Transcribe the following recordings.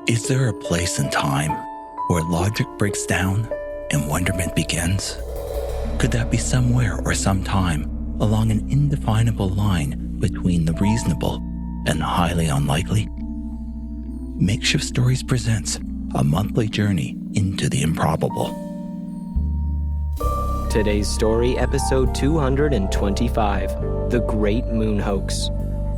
Is there a place and time where logic breaks down and wonderment begins? Could that be somewhere or sometime along an indefinable line between the reasonable and highly unlikely? Makeshift Stories presents a monthly journey into the improbable. Today's story, episode 225, The Great Moon Hoax.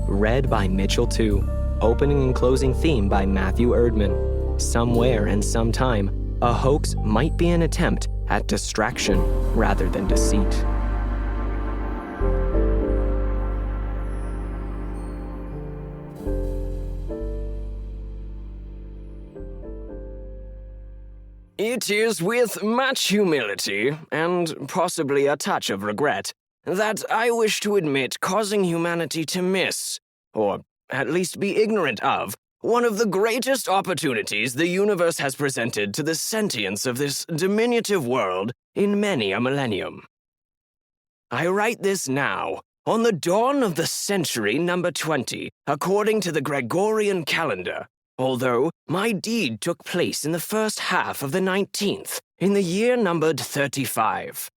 Read by Mitchell 2. Opening and closing theme by Matthew Erdman. Somewhere and sometime, a hoax might be an attempt at distraction rather than deceit. It is with much humility, and possibly a touch of regret, that I wish to admit causing humanity to miss, or at least be ignorant of, one of the greatest opportunities the universe has presented to the sentience of this diminutive world in many a millennium. I write this now, on the dawn of the century number 20, according to the Gregorian calendar, although my deed took place in the first half of the 19th, in the year numbered 35.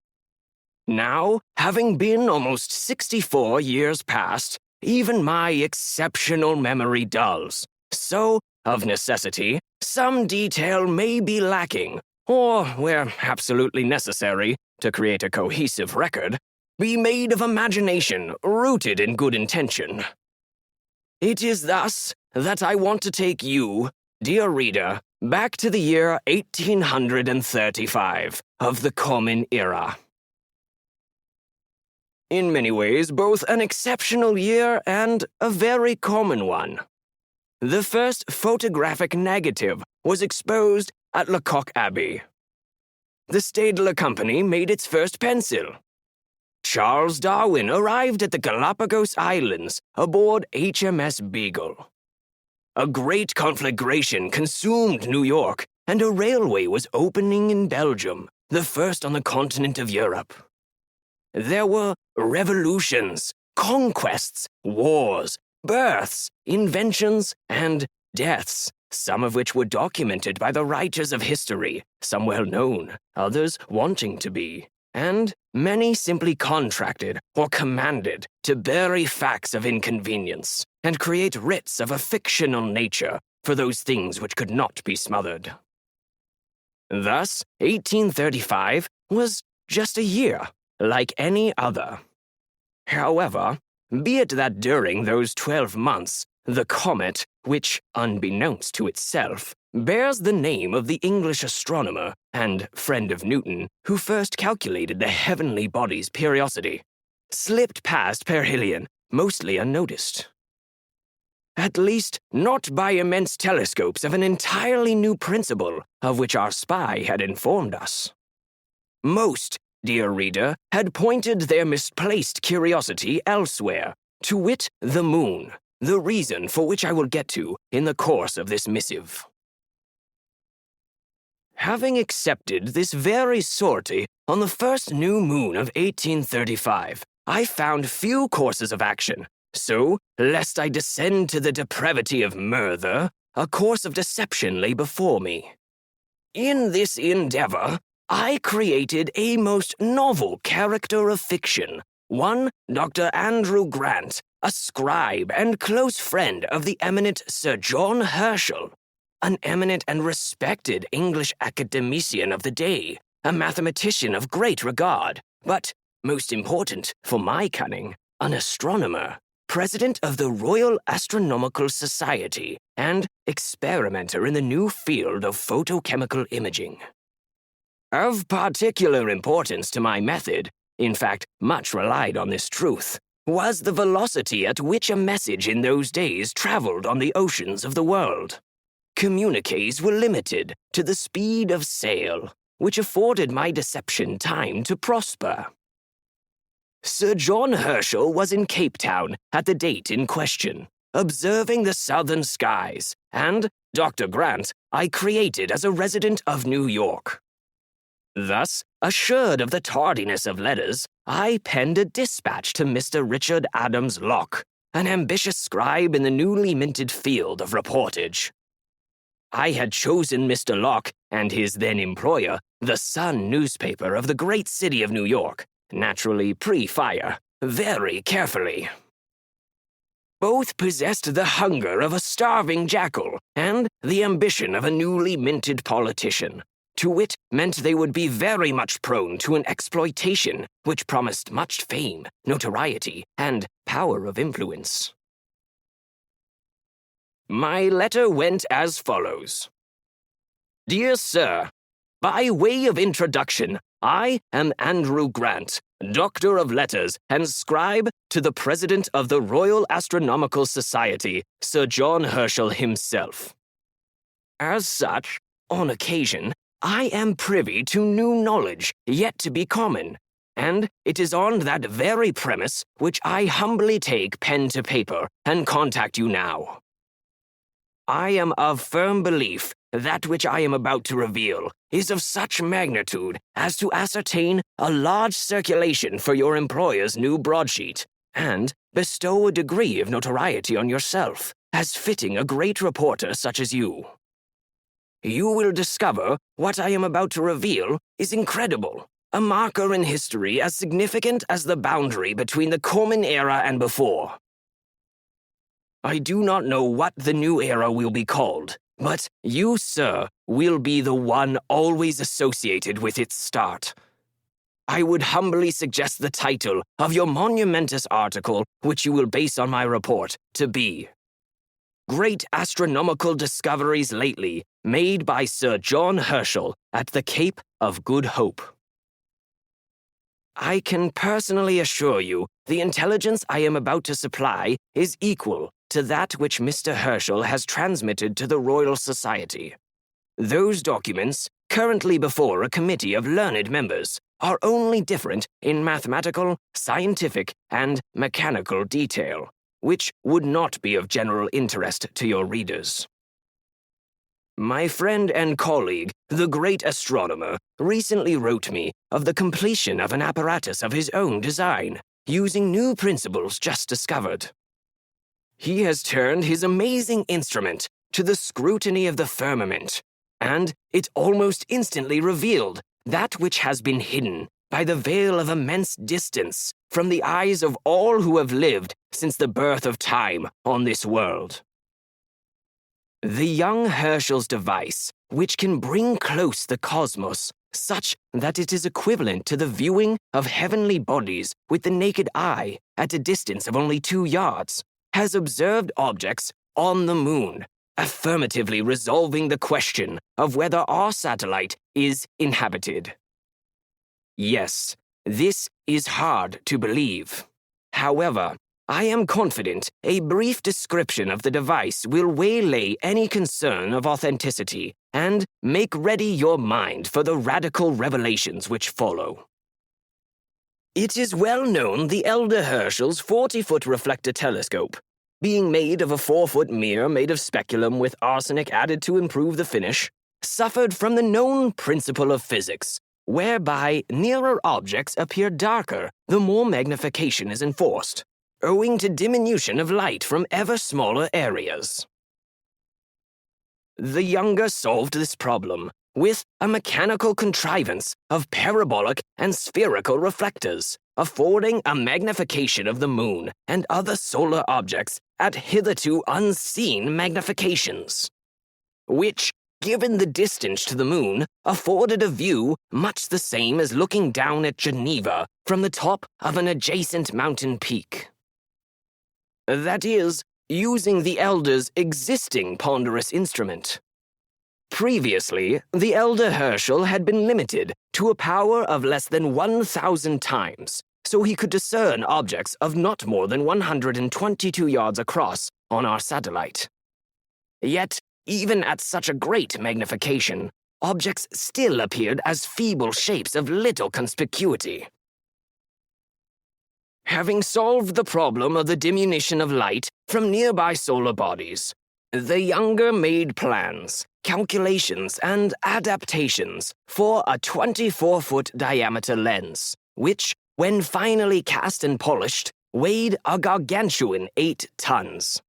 Now, having been almost 64 years past, even my exceptional memory dulls. So, of necessity, some detail may be lacking, or, where absolutely necessary, to create a cohesive record, be made of imagination rooted in good intention. It is thus that I want to take you, dear reader, back to the year 1835 of the Common Era. In many ways, both an exceptional year and a very common one. The first photographic negative was exposed at Lecoq Abbey. The Staedtler Company made its first pencil. Charles Darwin arrived at the Galapagos Islands aboard HMS Beagle. A great conflagration consumed New York, and a railway was opening in Belgium, the first on the continent of Europe. There were revolutions, conquests, wars, births, inventions, and deaths, some of which were documented by the writers of history, some well known, others wanting to be, and many simply contracted or commanded to bury facts of inconvenience and create writs of a fictional nature for those things which could not be smothered. Thus, 1835 was just a year, like any other. However, be it that during those 12 months, the comet, which, unbeknownst to itself, bears the name of the English astronomer and friend of Newton who first calculated the heavenly body's periodicity, slipped past perihelion, mostly unnoticed. At least not by immense telescopes of an entirely new principle of which our spy had informed us. Most, dear reader, had pointed their misplaced curiosity elsewhere, to wit, the moon, the reason for which I will get to in the course of this missive. Having accepted this very sortie on the first new moon of 1835, I found few courses of action, so, lest I descend to the depravity of murder, a course of deception lay before me. In this endeavor, I created a most novel character of fiction, one Dr. Andrew Grant, a scribe and close friend of the eminent Sir John Herschel, an eminent and respected English academician of the day, a mathematician of great regard, but, most important for my cunning, an astronomer, president of the Royal Astronomical Society, and experimenter in the new field of photochemical imaging. Of particular importance to my method, in fact, much relied on this truth, was the velocity at which a message in those days traveled on the oceans of the world. Communiques were limited to the speed of sail, which afforded my deception time to prosper. Sir John Herschel was in Cape Town at the date in question, observing the southern skies, and Dr. Grant I created as a resident of New York. Thus, assured of the tardiness of letters, I penned a dispatch to Mr. Richard Adams Locke, an ambitious scribe in the newly minted field of reportage. I had chosen Mr. Locke and his then employer, the Sun newspaper of the great city of New York, naturally pre-fire, very carefully. Both possessed the hunger of a starving jackal and the ambition of a newly minted politician, to wit meant they would be very much prone to an exploitation which promised much fame, notoriety, and power of influence. My letter went as follows. Dear Sir, by way of introduction, I am Andrew Grant, Doctor of Letters and Scribe to the President of the Royal Astronomical Society, Sir John Herschel himself. As such, on occasion, I am privy to new knowledge yet to be common, and it is on that very premise which I humbly take pen to paper and contact you now. I am of firm belief that which I am about to reveal is of such magnitude as to ascertain a large circulation for your employer's new broadsheet, and bestow a degree of notoriety on yourself, as fitting a great reporter such as you. You will discover what I am about to reveal is incredible, a marker in history as significant as the boundary between the Common Era and before. I do not know what the new era will be called, but you, sir, will be the one always associated with its start. I would humbly suggest the title of your monumentous article, which you will base on my report, to be Great Astronomical Discoveries Lately Made by Sir John Herschel at the Cape of Good Hope. I can personally assure you the intelligence I am about to supply is equal to that which Mr. Herschel has transmitted to the Royal Society. Those documents, currently before a committee of learned members, are only different in mathematical, scientific, and mechanical detail, which would not be of general interest to your readers. My friend and colleague, the great astronomer, recently wrote me of the completion of an apparatus of his own design, using new principles just discovered. He has turned his amazing instrument to the scrutiny of the firmament, and it almost instantly revealed that which has been hidden by the veil of immense distance from the eyes of all who have lived since the birth of time on this world. The young Herschel's device, which can bring close the cosmos, such that it is equivalent to the viewing of heavenly bodies with the naked eye at a distance of only 2 yards, has observed objects on the moon, affirmatively resolving the question of whether our satellite is inhabited. Yes, this is hard to believe. However, I am confident a brief description of the device will waylay any concern of authenticity and make ready your mind for the radical revelations which follow. It is well known the elder Herschel's 40-foot reflector telescope, being made of a 4-foot mirror made of speculum with arsenic added to improve the finish, suffered from the known principle of physics, whereby nearer objects appear darker the more magnification is enforced, owing to diminution of light from ever smaller areas. The younger solved this problem with a mechanical contrivance of parabolic and spherical reflectors, affording a magnification of the moon and other solar objects at hitherto unseen magnifications, which, given the distance to the moon, afforded a view much the same as looking down at Geneva from the top of an adjacent mountain peak. That is, using the elder's existing ponderous instrument. Previously, the elder Herschel had been limited to a power of less than 1,000 times, so he could discern objects of not more than 122 yards across on our satellite. Yet, even at such a great magnification, objects still appeared as feeble shapes of little conspicuity. Having solved the problem of the diminution of light from nearby solar bodies, the younger made plans, calculations, and adaptations for a 24-foot diameter lens, which, when finally cast and polished, weighed a gargantuan 8 tons.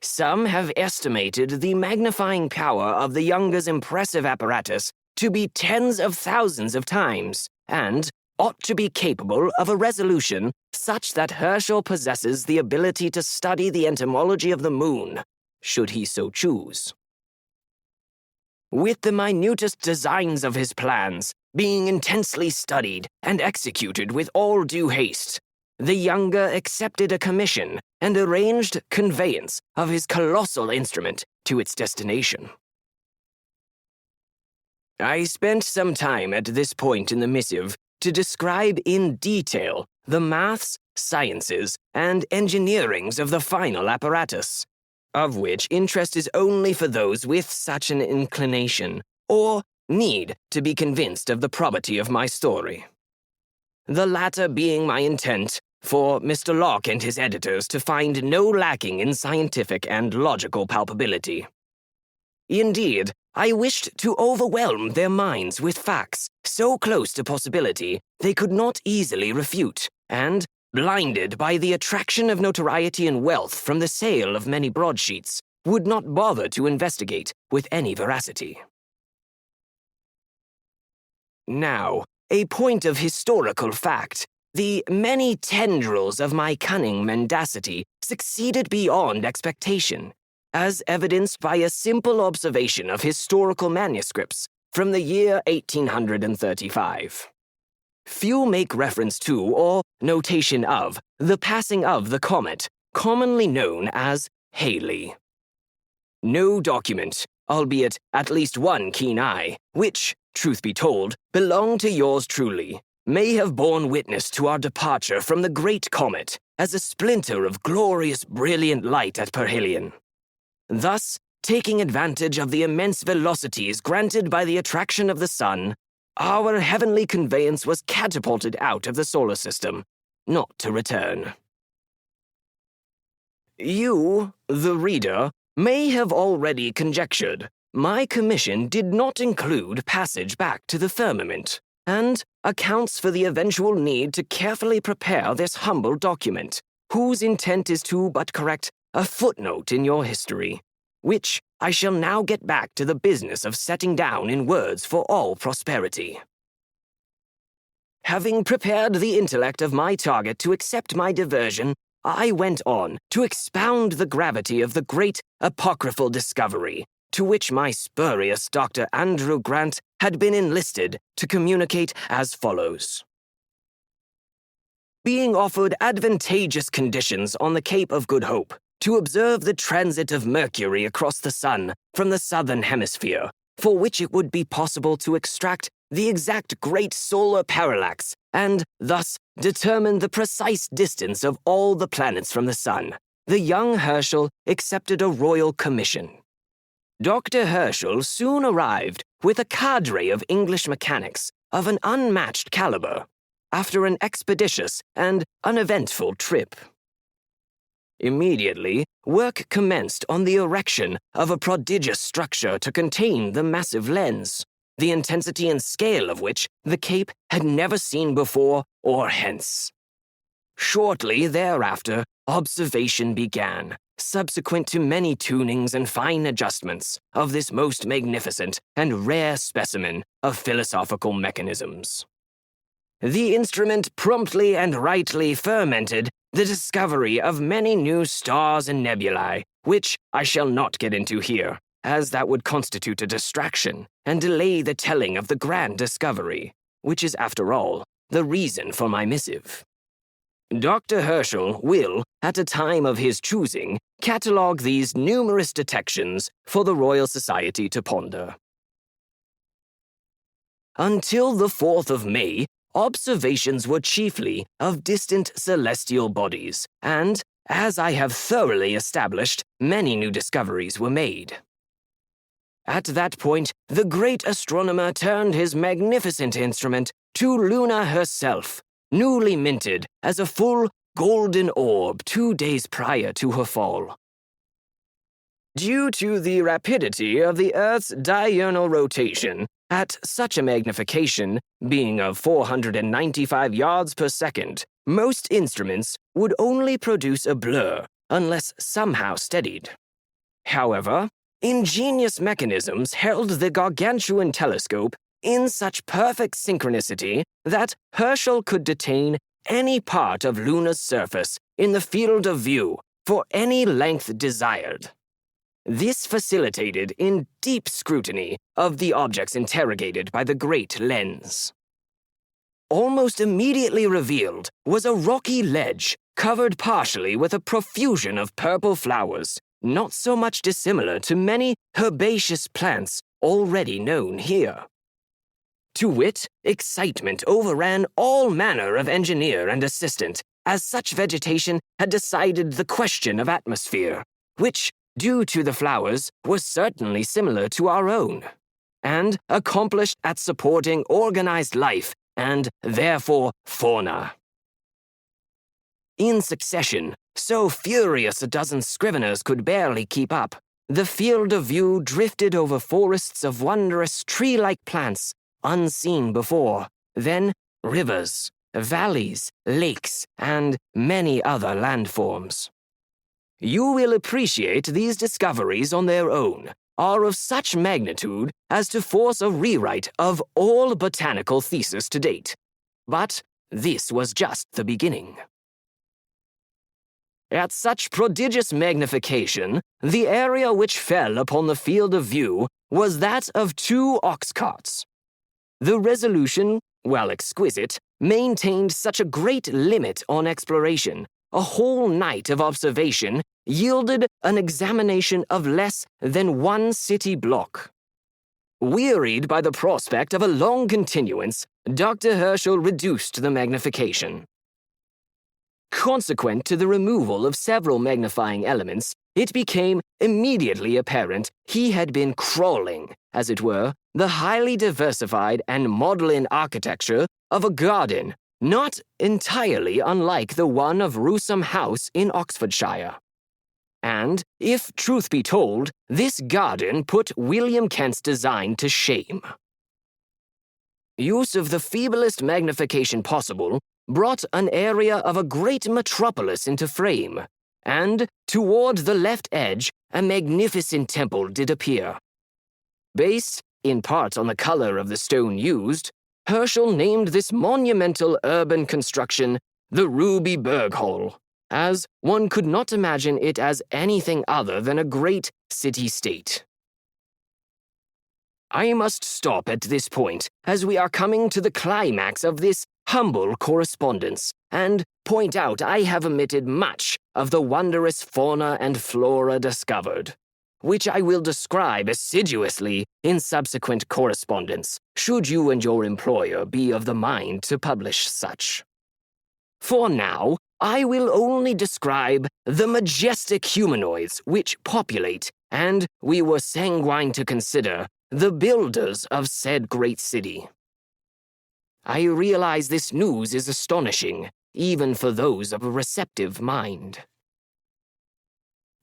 Some have estimated the magnifying power of the younger's impressive apparatus to be tens of thousands of times, and ought to be capable of a resolution such that Herschel possesses the ability to study the entomology of the moon, should he so choose. With the minutest designs of his plans being intensely studied and executed with all due haste, the younger accepted a commission and arranged conveyance of his colossal instrument to its destination. I spent some time at this point in the missive to describe in detail the maths, sciences, and engineerings of the final apparatus, of which interest is only for those with such an inclination, or need to be convinced of the probity of my story. The latter being my intent for Mr. Locke and his editors to find no lacking in scientific and logical palpability. Indeed, I wished to overwhelm their minds with facts so close to possibility they could not easily refute, and, blinded by the attraction of notoriety and wealth from the sale of many broadsheets, would not bother to investigate with any veracity. Now, a point of historical fact. The many tendrils of my cunning mendacity succeeded beyond expectation, as evidenced by a simple observation of historical manuscripts from the year 1835. Few make reference to or notation of the passing of the comet, commonly known as Halley. No document, albeit at least one keen eye, which, truth be told, belonged to yours truly, may have borne witness to our departure from the great comet as a splinter of glorious brilliant light at perihelion. Thus, taking advantage of the immense velocities granted by the attraction of the sun, our heavenly conveyance was catapulted out of the solar system, not to return. You, the reader, may have already conjectured my commission did not include passage back to the firmament, and accounts for the eventual need to carefully prepare this humble document, whose intent is to but correct a footnote in your history, which I shall now get back to the business of setting down in words for all prosperity. Having prepared the intellect of my target to accept my diversion, I went on to expound the gravity of the great apocryphal discovery, to which my spurious Dr. Andrew Grant had been enlisted to communicate as follows. Being offered advantageous conditions on the Cape of Good Hope to observe the transit of Mercury across the Sun from the southern hemisphere, for which it would be possible to extract the exact great solar parallax and thus determine the precise distance of all the planets from the Sun, the young Herschel accepted a royal commission. Dr. Herschel soon arrived with a cadre of English mechanics of an unmatched caliber, after an expeditious and uneventful trip. Immediately, work commenced on the erection of a prodigious structure to contain the massive lens, the intensity and scale of which the Cape had never seen before or hence. Shortly thereafter, observation began, subsequent to many tunings and fine adjustments of this most magnificent and rare specimen of philosophical mechanisms. The instrument promptly and rightly fermented the discovery of many new stars and nebulae, which I shall not get into here, as that would constitute a distraction and delay the telling of the grand discovery, which is, after all, the reason for my missive. Dr. Herschel will, at a time of his choosing, catalogue these numerous detections for the Royal Society to ponder. Until the 4th of May, observations were chiefly of distant celestial bodies, and, as I have thoroughly established, many new discoveries were made. At that point, the great astronomer turned his magnificent instrument to Luna herself, newly minted as a full golden orb 2 days prior to her fall. Due to the rapidity of the Earth's diurnal rotation, at such a magnification, being of 495 yards per second, most instruments would only produce a blur unless somehow steadied. However, ingenious mechanisms held the gargantuan telescope in such perfect synchronicity that Herschel could detain any part of Luna's surface in the field of view for any length desired. This facilitated in deep scrutiny of the objects interrogated by the great lens. Almost immediately revealed was a rocky ledge covered partially with a profusion of purple flowers, not so much dissimilar to many herbaceous plants already known here. To wit, excitement overran all manner of engineer and assistant, as such vegetation had decided the question of atmosphere, which, due to the flowers, was certainly similar to our own, and accomplished at supporting organized life and, therefore, fauna. In succession, so furious a dozen scriveners could barely keep up, the field of view drifted over forests of wondrous tree-like plants unseen before, then rivers, valleys, lakes, and many other landforms. You will appreciate these discoveries on their own are of such magnitude as to force a rewrite of all botanical theses to date. But this was just the beginning. At such prodigious magnification, the area which fell upon the field of view was that of 2 ox carts. The resolution, while exquisite, maintained such a great limit on exploration. A whole night of observation yielded an examination of less than 1 city block. Wearied by the prospect of a long continuance, Dr. Herschel reduced the magnification. Consequent to the removal of several magnifying elements, it became immediately apparent he had been crawling, as it were, the highly diversified and maudlin architecture of a garden not entirely unlike the one of Rewsome House in Oxfordshire. And, if truth be told, this garden put William Kent's design to shame. Use of the feeblest magnification possible brought an area of a great metropolis into frame, and toward the left edge a magnificent temple did appear. Based, in part on the color of the stone used, Herschel named this monumental urban construction the Ruby Berg Hall, as one could not imagine it as anything other than a great city-state. I must stop at this point, as we are coming to the climax of this humble correspondence, and point out I have omitted much of the wondrous fauna and flora discovered, which I will describe assiduously in subsequent correspondence, should you and your employer be of the mind to publish such. For now, I will only describe the majestic humanoids which populate, and we were sanguine to consider, the builders of said great city. I realize this news is astonishing, even for those of a receptive mind.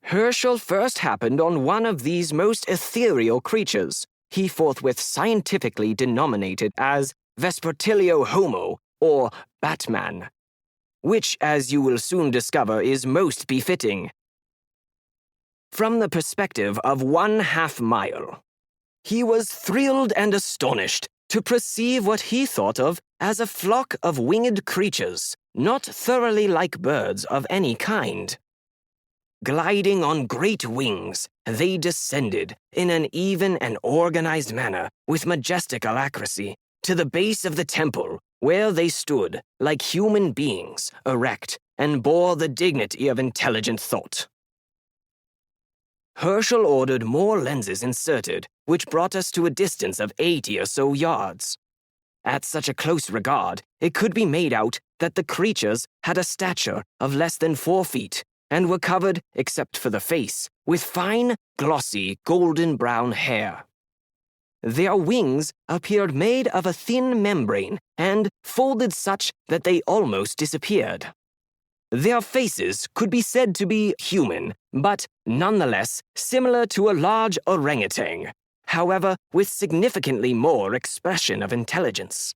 Herschel first happened on one of these most ethereal creatures, he forthwith scientifically denominated as Vespertilio Homo, or Batman, which, as you will soon discover, is most befitting. From the perspective of 1/2 mile, he was thrilled and astonished to perceive what he thought of as a flock of winged creatures, not thoroughly like birds of any kind. Gliding on great wings, they descended in an even and organized manner with majestic alacrity to the base of the temple, where they stood like human beings, erect, and bore the dignity of intelligent thought. Herschel ordered more lenses inserted, which brought us to a distance of 80 or so yards. At such a close regard, it could be made out that the creatures had a stature of less than 4 feet, and were covered, except for the face, with fine, glossy, golden-brown hair. Their wings appeared made of a thin membrane and folded such that they almost disappeared. Their faces could be said to be human, but nonetheless similar to a large orangutan, however, with significantly more expression of intelligence.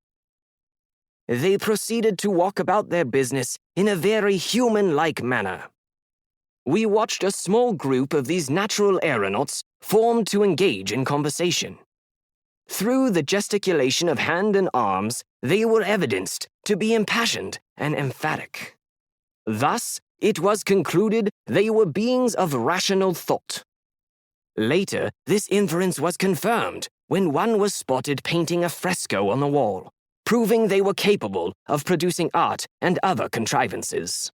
They proceeded to walk about their business in a very human-like manner. we watched a small group of these natural aeronauts form to engage in conversation. Through the gesticulation of hand and arms, they were evidenced to be impassioned and emphatic. Thus, it was concluded they were beings of rational thought. Later, this inference was confirmed when one was spotted painting a fresco on the wall, proving they were capable of producing art and other contrivances.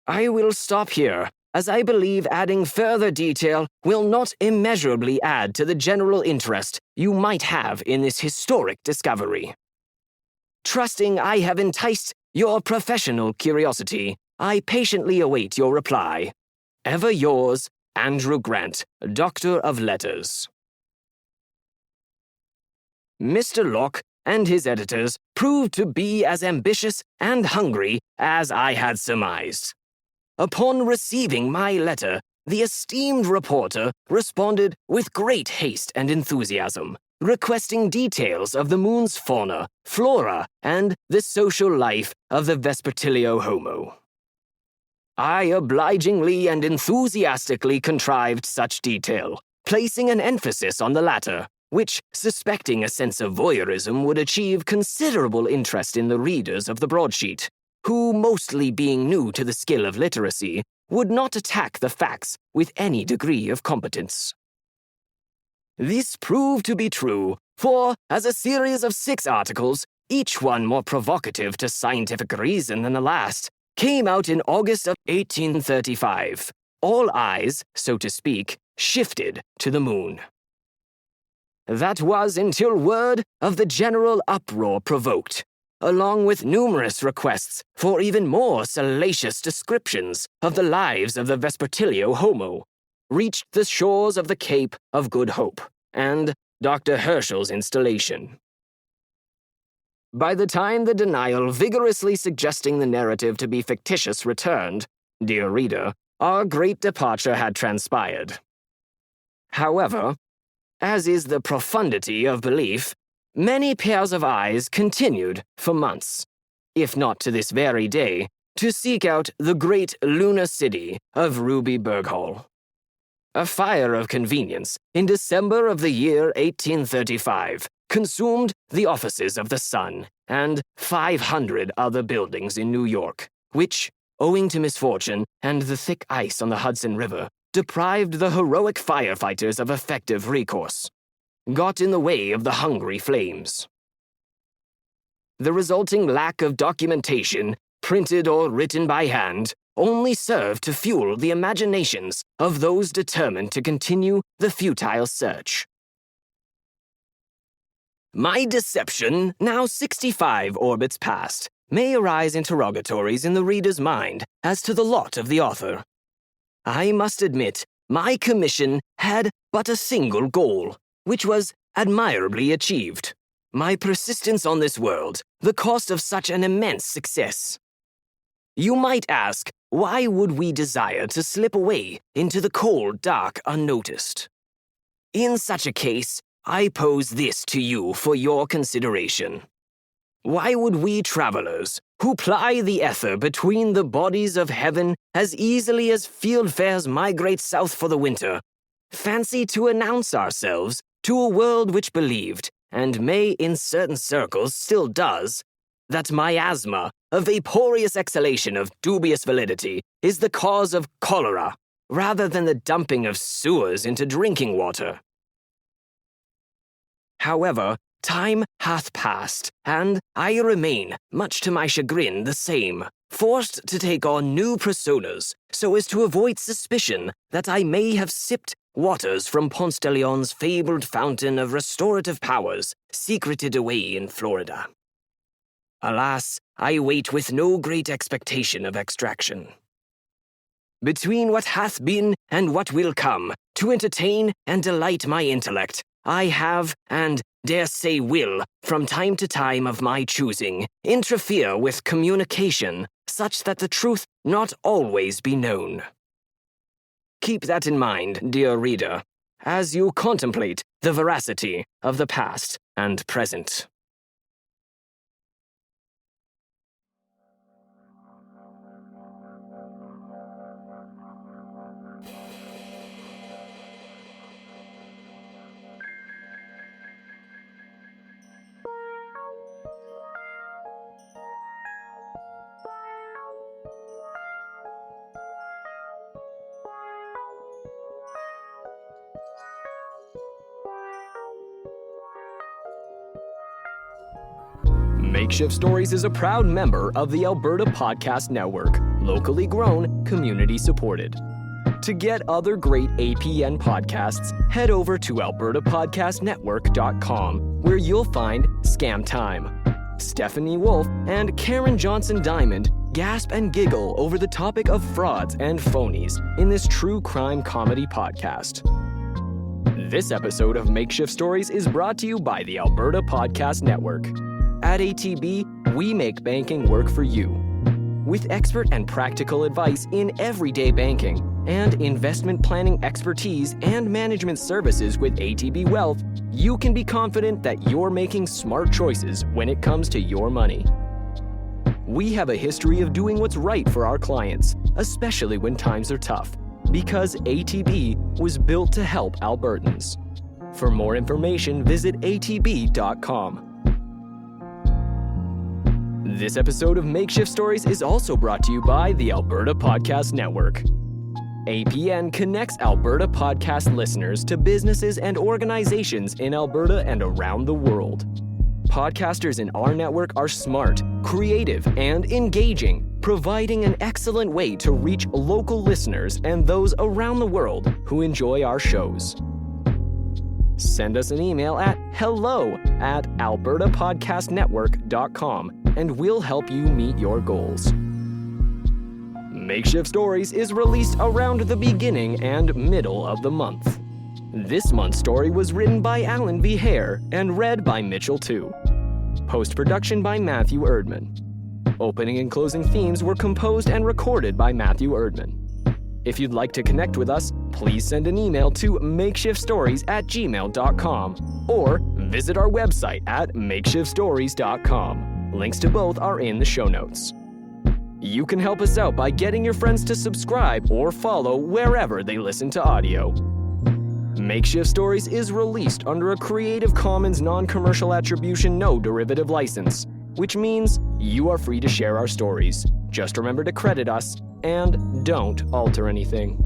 I will stop here, as I believe adding further detail will not immeasurably add to the general interest you might have in this historic discovery. Trusting I have enticed your professional curiosity, I patiently await your reply. Ever yours, Andrew Grant, Doctor of Letters. Mr. Locke and his editors proved to be as ambitious and hungry as I had surmised. Upon receiving my letter, the esteemed reporter responded with great haste and enthusiasm, requesting details of the moon's fauna, flora, and the social life of the Vespertilio Homo. I obligingly and enthusiastically contrived such detail, placing an emphasis on the latter, which, suspecting a sense of voyeurism, would achieve considerable interest in the readers of the broadsheet, who, mostly being new to the skill of literacy, would not attack the facts with any degree of competence. This proved to be true, for, as a series of 6 articles, each one more provocative to scientific reason than the last, came out in August of 1835, all eyes, so to speak, shifted to the moon. That was until word of the general uproar provoked, along with numerous requests for even more salacious descriptions of the lives of the Vespertilio Homo, reached the shores of the Cape of Good Hope and Dr. Herschel's installation. By the time the denial vigorously suggesting the narrative to be fictitious returned, dear reader, our great departure had transpired. However, as is the profundity of belief, many pairs of eyes continued for months, if not to this very day, to seek out the great lunar city of Ruby Berghall. A fire of convenience in December of the year 1835 consumed the offices of the Sun and 500 other buildings in New York, which, owing to misfortune and the thick ice on the Hudson River, deprived the heroic firefighters of effective recourse, got in the way of the hungry flames. The resulting lack of documentation, printed or written by hand, only served to fuel the imaginations of those determined to continue the futile search. My deception, now 65 orbits past, may arise interrogatories in the reader's mind as to the lot of the author. I must admit, my commission had but a single goal, which was admirably achieved. My persistence on this world, the cost of such an immense success. You might ask, why would we desire to slip away into the cold dark unnoticed? In such a case, I pose this to you for your consideration. Why would we travelers, who ply the ether between the bodies of heaven as easily as fieldfares migrate south for the winter, fancy to announce ourselves to a world which believed, and may in certain circles still does, that miasma, a vaporous exhalation of dubious validity, is the cause of cholera, rather than the dumping of sewers into drinking water? However, time hath passed, and I remain, much to my chagrin, the same, forced to take on new personas, so as to avoid suspicion that I may have sipped waters from Ponce de Leon's fabled fountain of restorative powers, secreted away in Florida. Alas, I wait with no great expectation of extraction. Between what hath been and what will come, to entertain and delight my intellect, I have, and dare say will, from time to time of my choosing, interfere with communication, such that the truth not always be known. Keep that in mind, dear reader, as you contemplate the veracity of the past and present. Makeshift Stories is a proud member of the Alberta Podcast Network, locally grown, community supported. To get other great APN podcasts, head over to albertapodcastnetwork.com, where you'll find Scam Time. Stephanie Wolf and Karen Johnson Diamond gasp and giggle over the topic of frauds and phonies in this true crime comedy podcast. This episode of Makeshift Stories is brought to you by the Alberta Podcast Network. At ATB, we make banking work for you. With expert and practical advice in everyday banking and investment planning expertise and management services with ATB Wealth, you can be confident that you're making smart choices when it comes to your money. We have a history of doing what's right for our clients, especially when times are tough, because ATB was built to help Albertans. For more information, visit atb.com. This episode of Makeshift Stories is also brought to you by the Alberta Podcast Network. APN connects Alberta podcast listeners to businesses and organizations in Alberta and around the world. Podcasters in our network are smart, creative, and engaging, providing an excellent way to reach local listeners and those around the world who enjoy our shows. Send us an email at hello@albertapodcastnetwork.com and we'll help you meet your goals. Makeshift Stories is released around the beginning and middle of the month. This month's story was written by Alan V. Hare and read by Mitchell 2. Post-production by Matthew Erdman. Opening and closing themes were composed and recorded by Matthew Erdman. If you'd like to connect with us, please send an email to makeshiftstories@gmail.com or visit our website at makeshiftstories.com. Links to both are in the show notes. You can help us out by getting your friends to subscribe or follow wherever they listen to audio. Makeshift Stories is released under a Creative Commons non-commercial attribution no derivative license, which means you are free to share our stories. Just remember to credit us and don't alter anything.